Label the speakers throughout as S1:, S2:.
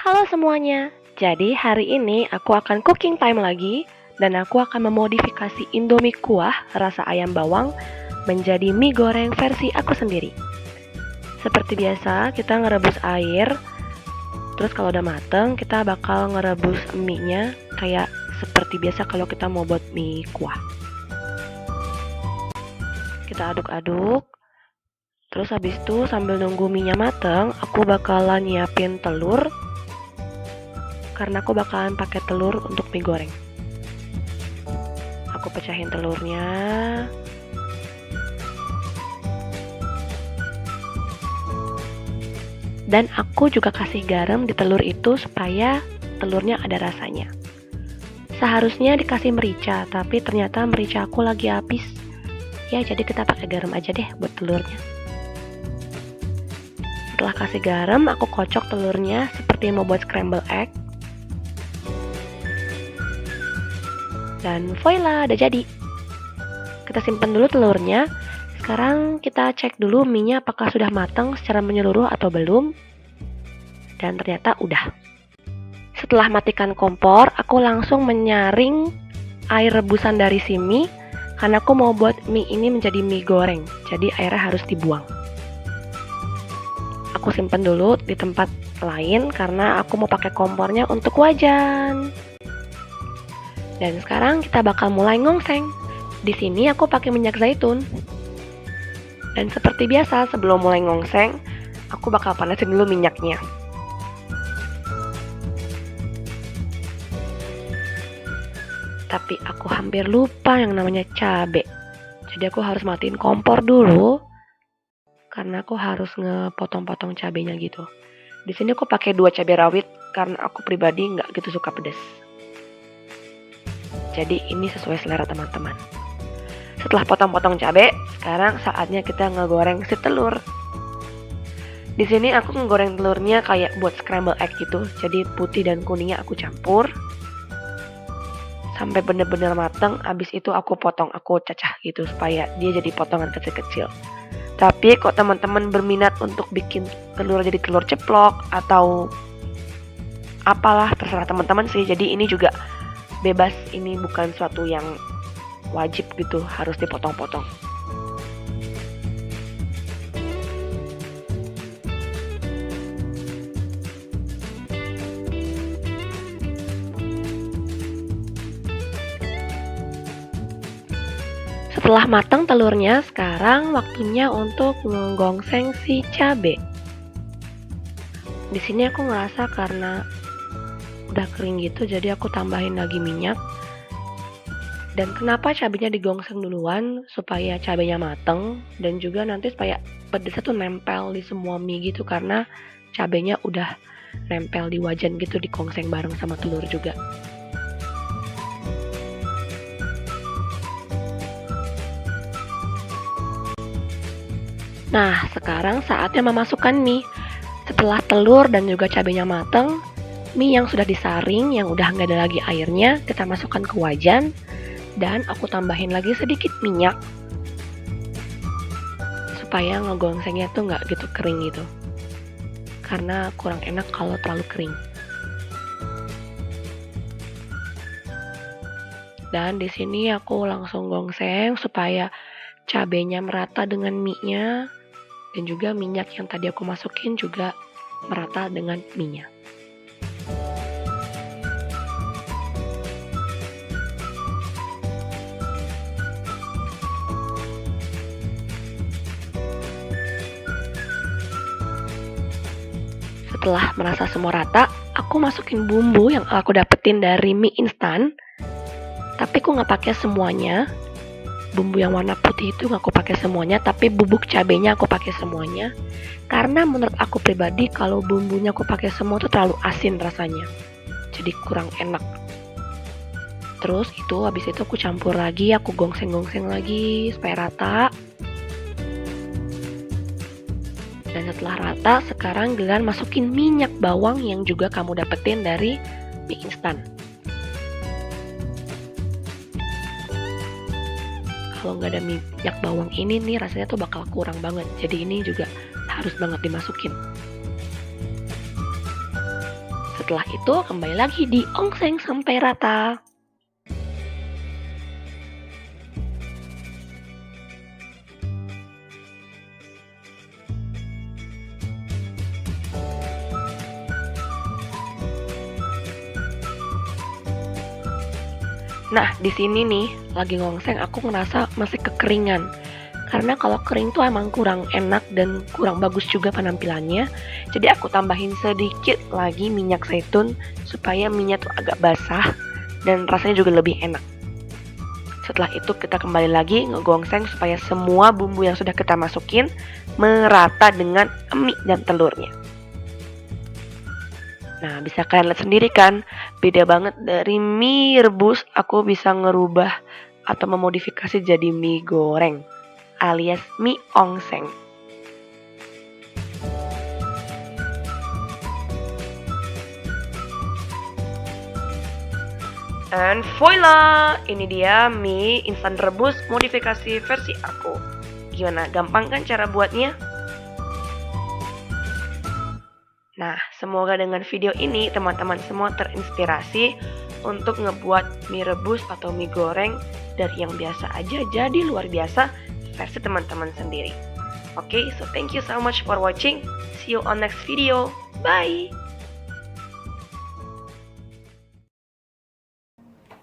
S1: Halo semuanya, jadi hari ini aku akan cooking time lagi dan aku akan memodifikasi Indomie kuah rasa ayam bawang menjadi mie goreng versi aku sendiri. Seperti biasa, kita ngerebus air, terus kalau udah mateng kita bakal ngerebus mie-nya kayak seperti biasa kalau kita mau buat mie kuah. Kita aduk-aduk, terus habis itu sambil nunggu mie-nya mateng, aku bakalan nyiapin telur karena aku bakalan pakai telur untuk mie goreng. Aku pecahin telurnya. Dan aku juga kasih garam di telur itu supaya telurnya ada rasanya. Seharusnya dikasih merica, tapi ternyata merica aku lagi habis. Ya, jadi kita pakai garam aja deh buat telurnya. Setelah kasih garam, aku kocok telurnya seperti mau buat scramble egg. Dan voila, udah jadi. Kita simpan dulu telurnya. Sekarang kita cek dulu mie-nya apakah sudah matang secara menyeluruh atau belum. Dan ternyata udah. Setelah matikan kompor, aku langsung menyaring air rebusan dari si mie karena aku mau buat mie ini menjadi mie goreng. Jadi airnya harus dibuang. Aku simpan dulu di tempat lain karena aku mau pakai kompornya untuk wajan. Dan sekarang kita bakal mulai ngongseng. Di sini aku pakai minyak zaitun. Dan seperti biasa sebelum mulai ngongseng, aku bakal panasin dulu minyaknya. Tapi aku hampir lupa yang namanya cabe. Jadi aku harus matiin kompor dulu karena aku harus ngepotong-potong cabenya gitu. Di sini aku pakai 2 cabai rawit karena aku pribadi nggak gitu suka pedas. Jadi ini sesuai selera teman-teman. Setelah potong-potong cabai, sekarang saatnya kita ngegoreng si telur. Di sini aku ngegoreng telurnya kayak buat scramble egg gitu. Jadi putih dan kuningnya aku campur sampai bener-bener mateng. Abis itu aku potong, aku cacah gitu supaya dia jadi potongan kecil-kecil. Tapi kok teman-teman berminat untuk bikin telur jadi telur ceplok atau apalah, terserah teman-teman sih. Jadi ini juga bebas, ini bukan suatu yang wajib gitu harus dipotong-potong. Setelah matang telurnya, sekarang waktunya untuk menggongseng si cabe. Di sini aku ngerasa karena udah kering gitu, jadi aku tambahin lagi minyak. Dan kenapa cabenya digongseng duluan? Supaya cabenya mateng dan juga nanti supaya pedesnya tuh nempel di semua mie gitu karena cabenya udah nempel di wajan gitu, digongseng bareng sama telur juga. Nah, sekarang saatnya memasukkan mie. Setelah telur dan juga cabenya mateng, mie yang sudah disaring, yang udah nggak ada lagi airnya, kita masukkan ke wajan. Dan aku tambahin lagi sedikit minyak supaya ngegongsengnya tuh nggak gitu kering gitu, karena kurang enak kalau terlalu kering. Dan di sini aku langsung gongseng supaya cabenya merata dengan mie-nya dan juga minyak yang tadi aku masukin juga merata dengan mie-nya. Setelah merasa semua rata, aku masukin bumbu yang aku dapetin dari mie instan. Tapi aku nggak pakai semuanya. Bumbu yang warna putih itu nggak aku pakai semuanya, tapi bubuk cabenya aku pakai semuanya. Karena menurut aku pribadi kalau bumbunya aku pakai semua tuh terlalu asin rasanya. Jadi kurang enak. Terus habis itu aku campur lagi, aku gongseng-gongseng lagi supaya rata. Dan setelah rata, sekarang giliran masukin minyak bawang yang juga kamu dapetin dari mie instan. Kalau nggak ada minyak bawang ini nih rasanya tuh bakal kurang banget. Jadi ini juga harus banget dimasukin. Setelah itu kembali lagi diongseng sampai rata. Nah, di sini nih lagi ngongseng aku ngerasa masih kekeringan. Karena kalau kering tuh emang kurang enak dan kurang bagus juga penampilannya. Jadi aku tambahin sedikit lagi minyak zaitun supaya minyak tuh agak basah dan rasanya juga lebih enak. Setelah itu kita kembali lagi ngegongseng supaya semua bumbu yang sudah kita masukin merata dengan mie dan telurnya. Nah, bisa kalian lihat sendiri kan, beda banget dari mie rebus, aku bisa ngerubah atau memodifikasi jadi mie goreng alias mie ongseng. And voila, ini dia mie instan rebus modifikasi versi aku. Gimana, gampang kan cara buatnya? Nah, semoga dengan video ini teman-teman semua terinspirasi untuk ngebuat mie rebus atau mie goreng dari yang biasa aja jadi luar biasa versi teman-teman sendiri. Oke, so thank you so much for watching. See you on next video. Bye!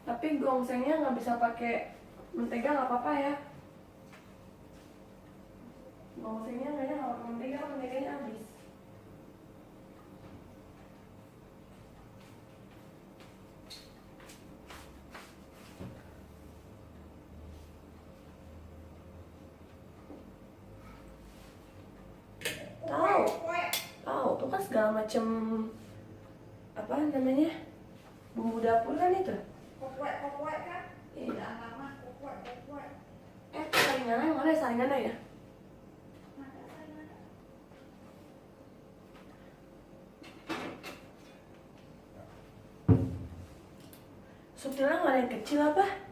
S1: Tapi gongsengnya nggak bisa pakai mentega, nggak apa-apa ya? Gongsengnya kayaknya nggak pakai mentega, menteganya habis. Tahu tuh kan segala macam apa namanya bumbu dapur kan itu. Kokwek kan? Iya. Kokwek. Saringannya mana ya saringannya ya? Subtilnya nggak ada yang kecil apa?